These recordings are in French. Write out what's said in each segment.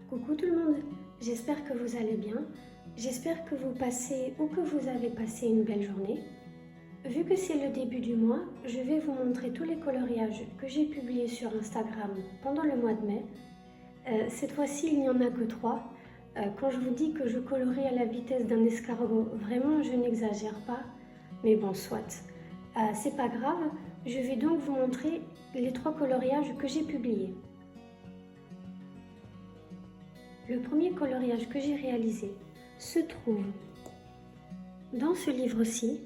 Coucou tout le monde, j'espère que vous allez bien, j'espère que vous passez ou que vous avez passé une belle journée. Vu que c'est le début du mois, je vais vous montrer tous les coloriages que j'ai publiés sur Instagram pendant le mois de mai. Cette fois-ci, il n'y en a que 3. Quand je vous dis que je colorie à la vitesse d'un escargot, vraiment je n'exagère pas, mais bon, soit. C'est pas grave, je vais donc vous montrer les 3 coloriages que j'ai publiés. Le premier coloriage que j'ai réalisé se trouve dans ce livre-ci,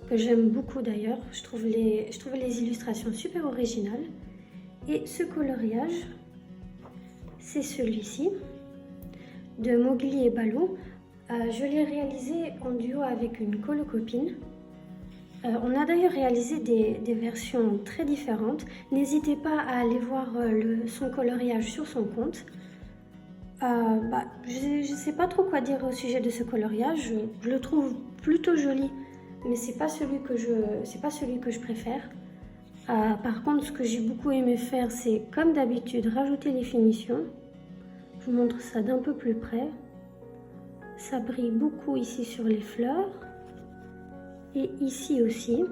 que j'aime beaucoup d'ailleurs. Je trouve les illustrations super originales. Et ce coloriage, c'est celui-ci, de Mowgli et Baloo. Je l'ai réalisé en duo avec une colocopine. On a d'ailleurs réalisé des versions très différentes. N'hésitez pas à aller voir son coloriage sur son compte. Je ne sais pas trop quoi dire au sujet de ce coloriage. Je le trouve plutôt joli, mais c'est pas celui que je préfère. Par contre, ce que j'ai beaucoup aimé faire, c'est comme d'habitude rajouter les finitions. Je vous montre ça d'un peu plus près. Ça brille beaucoup ici sur les fleurs et ici aussi.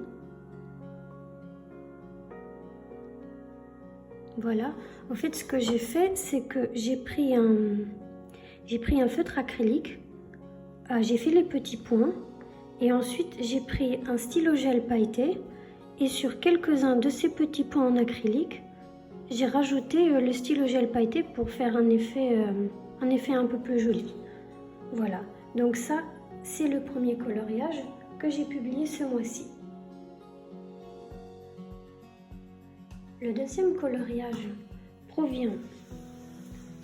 Voilà, en fait ce que j'ai fait, c'est que j'ai pris un feutre acrylique, j'ai fait les petits points et ensuite j'ai pris un stylo gel pailleté et sur quelques-uns de ces petits points en acrylique, j'ai rajouté le stylo gel pailleté pour faire un effet un peu plus joli. Voilà, donc ça c'est le premier coloriage que j'ai publié ce mois-ci. Le deuxième coloriage provient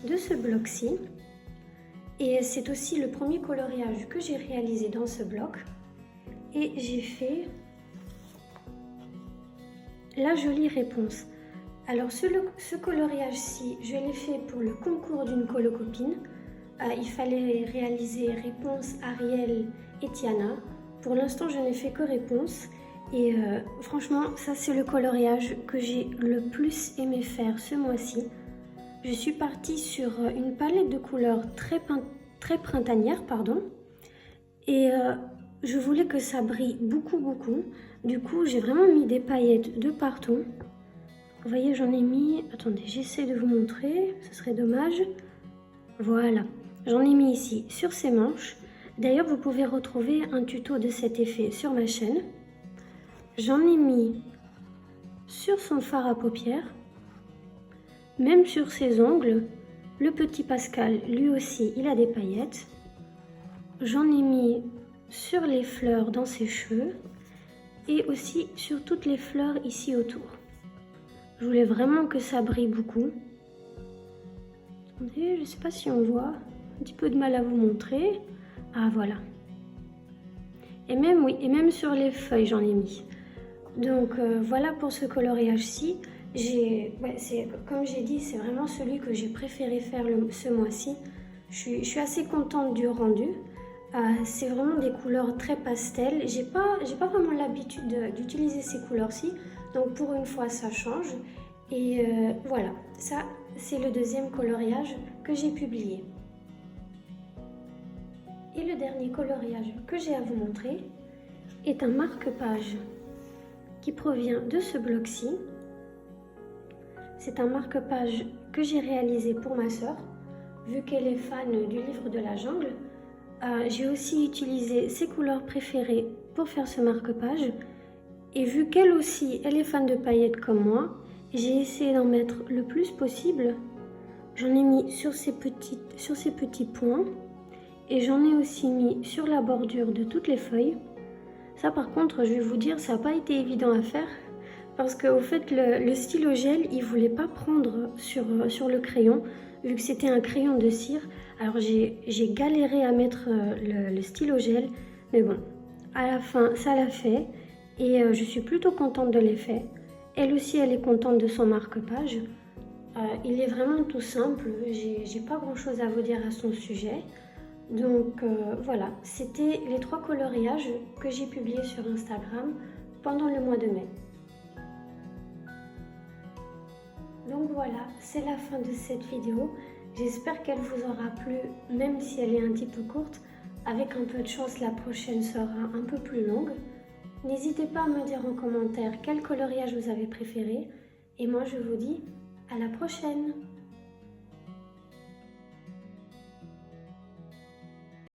de ce bloc-ci et c'est aussi le premier coloriage que j'ai réalisé dans ce bloc et j'ai fait la jolie réponse. Alors ce coloriage-ci, je l'ai fait pour le concours d'une colocopine. Il fallait réaliser réponse Ariel et Tiana. Pour l'instant, je n'ai fait que réponse. Et franchement, ça c'est le coloriage que j'ai le plus aimé faire ce mois-ci. Je suis partie sur une palette de couleurs très printanière, et je voulais que ça brille beaucoup. Du coup, j'ai vraiment mis des paillettes de partout. Vous voyez, j'en ai mis... Attendez, j'essaie de vous montrer, ce serait dommage. Voilà, j'en ai mis ici sur ces manches. D'ailleurs, vous pouvez retrouver un tuto de cet effet sur ma chaîne. J'en ai mis sur son fard à paupières, même sur ses ongles. Le petit Pascal, lui aussi, il a des paillettes. J'en ai mis sur les fleurs dans ses cheveux et aussi sur toutes les fleurs ici autour. Je voulais vraiment que ça brille beaucoup. Attendez, je ne sais pas si on voit. Un petit peu de mal à vous montrer. Ah, voilà. Et même sur les feuilles, j'en ai mis. Donc voilà pour ce coloriage-ci. Comme j'ai dit, c'est vraiment celui que j'ai préféré faire ce mois-ci. Je suis assez contente du rendu. C'est vraiment des couleurs très pastel. J'ai pas vraiment l'habitude d'utiliser ces couleurs-ci. Donc pour une fois, ça change. Et voilà, ça c'est le deuxième coloriage que j'ai publié. Et le dernier coloriage que j'ai à vous montrer est un marque-page qui provient de ce bloc-ci. C'est un marque-page que j'ai réalisé pour ma sœur, vu qu'elle est fan du livre de la jungle. J'ai aussi utilisé ses couleurs préférées pour faire ce marque-page. Et vu qu'elle aussi, elle est fan de paillettes comme moi, j'ai essayé d'en mettre le plus possible. J'en ai mis sur ces petits points et j'en ai aussi mis sur la bordure de toutes les feuilles. Ça par contre, je vais vous dire, ça n'a pas été évident à faire parce qu'au fait, le stylo gel, il ne voulait pas prendre sur le crayon vu que c'était un crayon de cire. Alors j'ai galéré à mettre le stylo gel, mais bon, à la fin, ça l'a fait et je suis plutôt contente de l'effet. Elle aussi, elle est contente de son marque-page. Il est vraiment tout simple, j'ai pas grand-chose à vous dire à son sujet. Donc voilà, c'était les 3 coloriages que j'ai publiés sur Instagram pendant le mois de mai. Donc voilà, c'est la fin de cette vidéo. J'espère qu'elle vous aura plu, même si elle est un petit peu courte. Avec un peu de chance, la prochaine sera un peu plus longue. N'hésitez pas à me dire en commentaire quel coloriage vous avez préféré. Et moi, je vous dis à la prochaine!